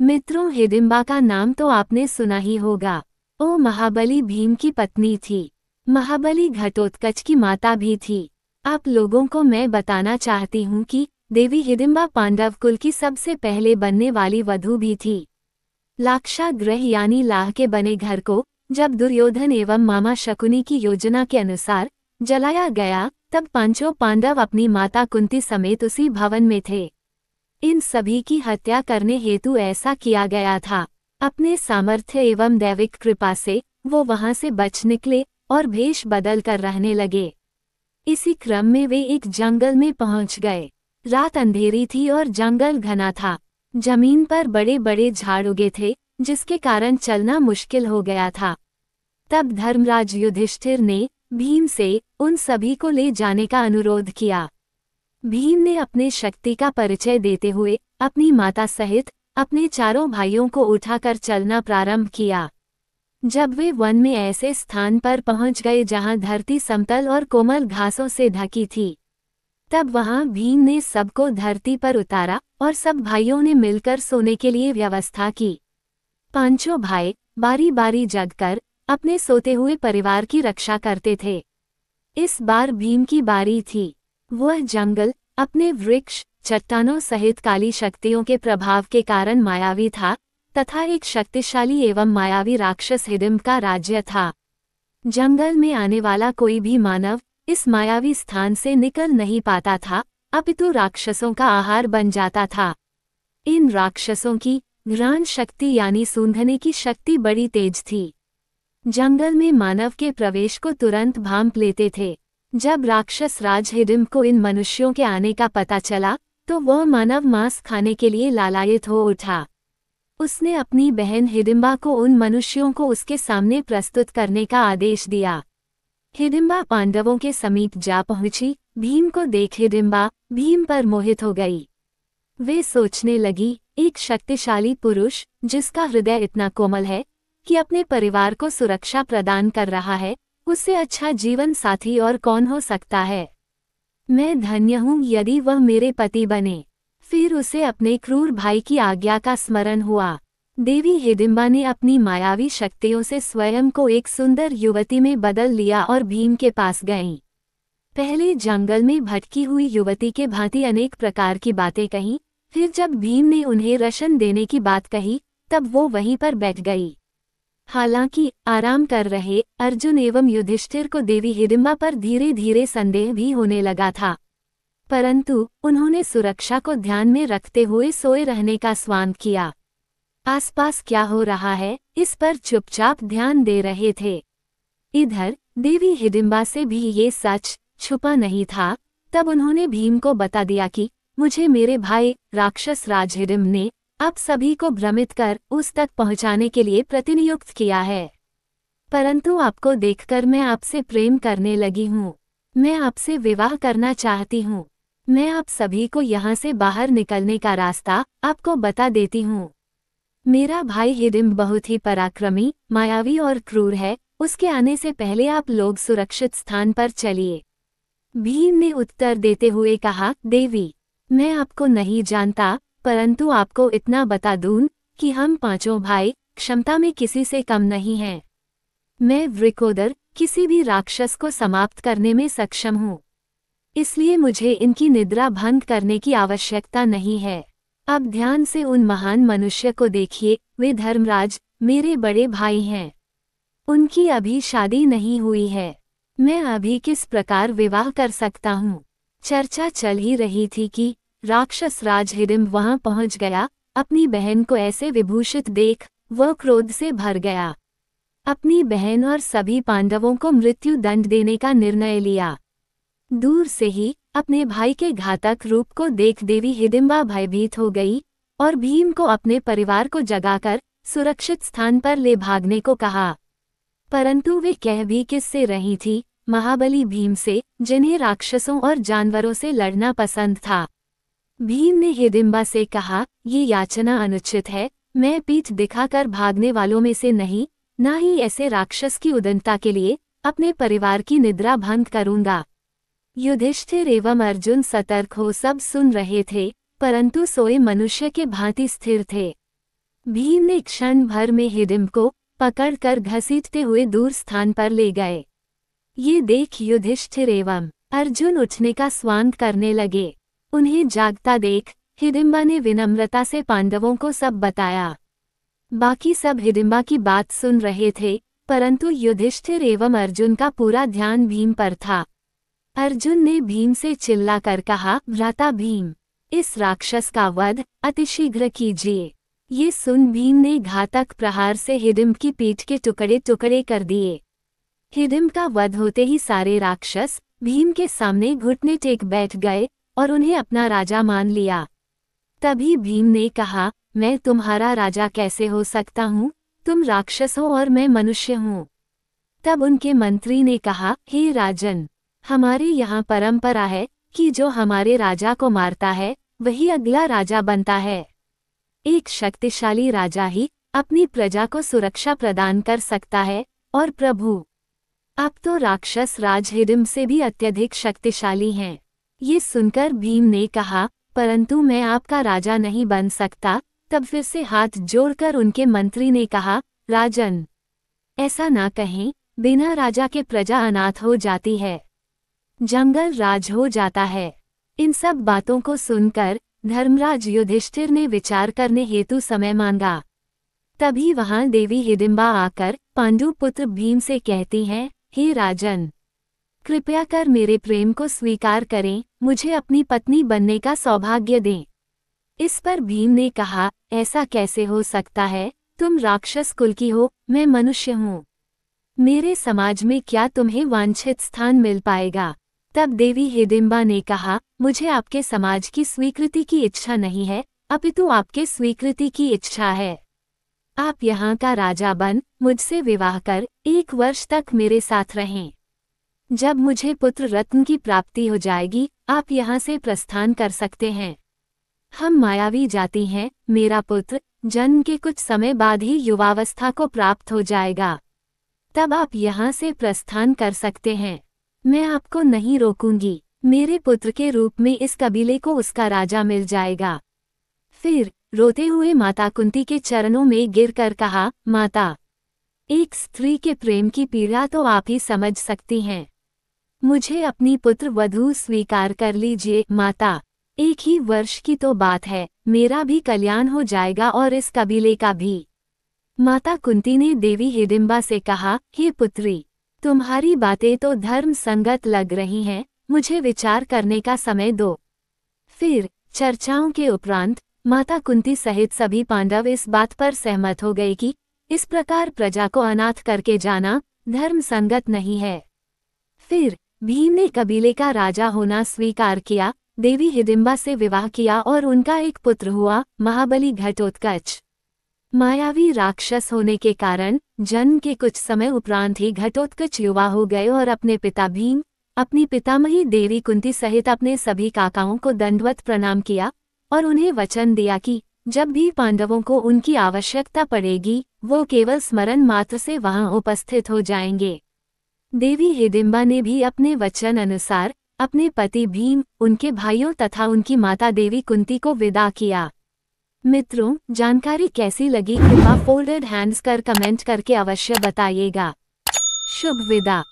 मित्रों, हिडिंबा का नाम तो आपने सुना ही होगा। वो महाबली भीम की पत्नी थी। महाबली घटोत्कच की माता भी थी। आप लोगों को मैं बताना चाहती हूँ कि देवी हिडिंबा पांडव कुल की सबसे पहले बनने वाली वधू भी थी। लाक्षागृह यानी लाह के बने घर को जब दुर्योधन एवं मामा शकुनी की योजना के अनुसार जलाया गया, तब पांचों पांडव अपनी माता कुंती समेत उसी भवन में थे। इन सभी की हत्या करने हेतु ऐसा किया गया था। अपने सामर्थ्य एवं दैविक कृपा से वो वहां से बच निकले और भेष बदल कर रहने लगे। इसी क्रम में वे एक जंगल में पहुंच गए। रात अंधेरी थी और जंगल घना था। जमीन पर बड़े बड़े झाड़ उगे थे, जिसके कारण चलना मुश्किल हो गया था। तब धर्मराज युधिष्ठिर ने भीम से उन सभी को ले जाने का अनुरोध किया। भीम ने अपने शक्ति का परिचय देते हुए अपनी माता सहित अपने चारों भाइयों को उठाकर चलना प्रारंभ किया। जब वे वन में ऐसे स्थान पर पहुंच गए जहां धरती समतल और कोमल घासों से ढकी थी, तब वहां भीम ने सबको धरती पर उतारा और सब भाइयों ने मिलकर सोने के लिए व्यवस्था की। पांचों भाई बारी बारी जगकर अपने सोते हुए परिवार की रक्षा करते थे। इस बार भीम की बारी थी। वह जंगल अपने वृक्ष, चट्टानों सहित काली शक्तियों के प्रभाव के कारण मायावी था तथा एक शक्तिशाली एवं मायावी राक्षस हिडिंब का राज्य था। जंगल में आने वाला कोई भी मानव इस मायावी स्थान से निकल नहीं पाता था, अपितु राक्षसों का आहार बन जाता था। इन राक्षसों की घ्राण शक्ति यानी सूंघने की शक्ति बड़ी तेज थी। जंगल में मानव के प्रवेश को तुरंत भांप लेते थे। जब राक्षस राज हिडिंब को इन मनुष्यों के आने का पता चला, तो वह मानव मांस खाने के लिए लालायित हो उठा। उसने अपनी बहन हिडिंबा को उन मनुष्यों को उसके सामने प्रस्तुत करने का आदेश दिया। हिडिंबा पांडवों के समीप जा पहुंची। भीम को देख हिडिंबा भीम पर मोहित हो गई। वे सोचने लगी, एक शक्तिशाली पुरुष जिसका हृदय इतना कोमल है कि अपने परिवार को सुरक्षा प्रदान कर रहा है, उससे अच्छा जीवन साथी और कौन हो सकता है। मैं धन्य हूँ यदि वह मेरे पति बने। फिर उसे अपने क्रूर भाई की आज्ञा का स्मरण हुआ। देवी हिडिंबा ने अपनी मायावी शक्तियों से स्वयं को एक सुंदर युवती में बदल लिया और भीम के पास गईं। पहले जंगल में भटकी हुई युवती के भांति अनेक प्रकार की बातें कहीं। फिर जब भीम ने उन्हें राशन देने की बात कही, तब वो वहीं पर बैठ गई। हालांकि आराम कर रहे अर्जुन एवं युधिष्ठिर को देवी हिडिंबा पर धीरे धीरे संदेह भी होने लगा था, परंतु उन्होंने सुरक्षा को ध्यान में रखते हुए सोए रहने का स्वांग किया। आसपास क्या हो रहा है, इस पर चुपचाप ध्यान दे रहे थे। इधर देवी हिडिंबा से भी ये सच छुपा नहीं था। तब उन्होंने भीम को बता दिया कि मुझे मेरे भाई राक्षस राज हिडिंब ने आप सभी को भ्रमित कर उस तक पहुंचाने के लिए प्रतिनियुक्त किया है। परंतु आपको देखकर मैं आपसे प्रेम करने लगी हूँ। मैं आपसे विवाह करना चाहती हूँ। मैं आप सभी को यहाँ से बाहर निकलने का रास्ता आपको बता देती हूँ। मेरा भाई हिडिंब बहुत ही पराक्रमी, मायावी और क्रूर है। उसके आने से पहले आप लोग सुरक्षित स्थान पर चलिए। भीम ने उत्तर देते हुए कहा, देवी, मैं आपको नहीं जानता, परंतु आपको इतना बता दूं कि हम पांचों भाई क्षमता में किसी से कम नहीं हैं। मैं वृकोदर किसी भी राक्षस को समाप्त करने में सक्षम हूँ, इसलिए मुझे इनकी निद्रा भंग करने की आवश्यकता नहीं है। अब ध्यान से उन महान मनुष्य को देखिए। वे धर्मराज मेरे बड़े भाई हैं। उनकी अभी शादी नहीं हुई है। मैं अभी किस प्रकार विवाह कर सकता हूँ। चर्चा चल ही रही थी कि राक्षस राज हिडिंब वहां पहुंच गया। अपनी बहन को ऐसे विभूषित देख वह क्रोध से भर गया। अपनी बहन और सभी पांडवों को मृत्यु दंड देने का निर्णय लिया। दूर से ही अपने भाई के घातक रूप को देख देवी हिडिंबा भयभीत हो गई और भीम को अपने परिवार को जगाकर सुरक्षित स्थान पर ले भागने को कहा। परंतु वे कह भी किससे रही थी? महाबली भीम से, जिन्हें राक्षसों और जानवरों से लड़ना पसंद था। भीम ने हिडिंबा से कहा, ये याचना अनुचित है। मैं पीठ दिखाकर भागने वालों में से नहीं, ना ही ऐसे राक्षस की उदंता के लिए अपने परिवार की निद्रा भंग करूंगा। युधिष्ठिर एवं अर्जुन सतर्क हो सब सुन रहे थे, परंतु सोए मनुष्य के भांति स्थिर थे। भीम ने क्षण भर में हिडिंब को पकड़कर घसीटते हुए दूर स्थान पर ले गए। ये देख युधिष्ठिर एवं अर्जुन उठने का स्वांग करने लगे। उन्हें जागता देख हिडिंबा ने विनम्रता से पांडवों को सब बताया। बाकी सब हिडिंबा की बात सुन रहे थे, परंतु युधिष्ठिर एवं अर्जुन का पूरा ध्यान भीम पर था। अर्जुन ने भीम से चिल्लाकर कहा, भ्राता भीम, इस राक्षस का वध अतिशीघ्र कीजिए। ये सुन भीम ने घातक प्रहार से हिडिंब की पीठ के टुकड़े टुकड़े कर दिए। हिडिंब का वध होते ही सारे राक्षस भीम के सामने घुटने टेक बैठ गए और उन्हें अपना राजा मान लिया। तभी भीम ने कहा, मैं तुम्हारा राजा कैसे हो सकता हूँ? तुम राक्षस हो और मैं मनुष्य हूँ। तब उनके मंत्री ने कहा, हे राजन, हमारे यहाँ परंपरा है कि जो हमारे राजा को मारता है वही अगला राजा बनता है। एक शक्तिशाली राजा ही अपनी प्रजा को सुरक्षा प्रदान कर सकता है और प्रभु अब तो राक्षस राज हिडिंब से भी अत्यधिक शक्तिशाली हैं। ये सुनकर भीम ने कहा, परंतु मैं आपका राजा नहीं बन सकता। तब फिर से हाथ जोड़कर उनके मंत्री ने कहा, राजन, ऐसा ना कहें, बिना राजा के प्रजा अनाथ हो जाती है, जंगल राज हो जाता है। इन सब बातों को सुनकर धर्मराज युधिष्ठिर ने विचार करने हेतु समय मांगा। तभी वहां देवी हिडिंबा आकर पांडु पुत्र भीम से कहती हैं, हे राजन, कृपया कर मेरे प्रेम को स्वीकार करें, मुझे अपनी पत्नी बनने का सौभाग्य दें। इस पर भीम ने कहा, ऐसा कैसे हो सकता है? तुम राक्षस कुल की हो, मैं मनुष्य हूँ। मेरे समाज में क्या तुम्हें वांछित स्थान मिल पाएगा? तब देवी हिडिंबा ने कहा, मुझे आपके समाज की स्वीकृति की इच्छा नहीं है, अपितु आपके स्वीकृति की इच्छा है। आप यहाँ का राजा बन मुझसे विवाह कर 1 वर्ष तक मेरे साथ रहें। जब मुझे पुत्र रत्न की प्राप्ति हो जाएगी, आप यहाँ से प्रस्थान कर सकते हैं। हम मायावी जाति हैं, मेरा पुत्र जन्म के कुछ समय बाद ही युवावस्था को प्राप्त हो जाएगा। तब आप यहाँ से प्रस्थान कर सकते हैं। मैं आपको नहीं रोकूंगी। मेरे पुत्र के रूप में इस कबीले को उसका राजा मिल जाएगा। फिर रोते हुए माता कुंती के चरणों में गिरकर कहा, माता, एक स्त्री के प्रेम की पीड़ा तो आप ही समझ सकती हैं। मुझे अपनी पुत्र वधू स्वीकार कर लीजिए माता। 1 ही वर्ष की तो बात है, मेरा भी कल्याण हो जाएगा और इस कबीले का भी। माता कुंती ने देवी हिडिंबा से कहा, हे पुत्री, तुम्हारी बातें तो धर्म संगत लग रही हैं, मुझे विचार करने का समय दो। फिर चर्चाओं के उपरांत माता कुंती सहित सभी पांडव इस बात पर सहमत हो गए कि इस प्रकार प्रजा को अनाथ करके जाना धर्म संगत नहीं है। फिर भीम ने कबीले का राजा होना स्वीकार किया, देवी हिडिंबा से विवाह किया और उनका एक पुत्र हुआ, महाबली घटोत्कच। मायावी राक्षस होने के कारण जन्म के कुछ समय उपरांत ही घटोत्कच युवा हो गए और अपने पिता भीम, अपनी पितामही देवी कुंती सहित अपने सभी काकाओं को दंडवत प्रणाम किया और उन्हें वचन दिया कि जब भी पांडवों को उनकी आवश्यकता पड़ेगी वो केवल स्मरण मात्र से वहां उपस्थित हो जाएंगे। देवी हिडिंबा ने भी अपने वचन अनुसार अपने पति भीम, उनके भाइयों तथा उनकी माता देवी कुंती को विदा किया। मित्रों, जानकारी कैसी लगी कृपया फोल्डेड हैंड्स कर कमेंट करके अवश्य बताइएगा। शुभ विदा।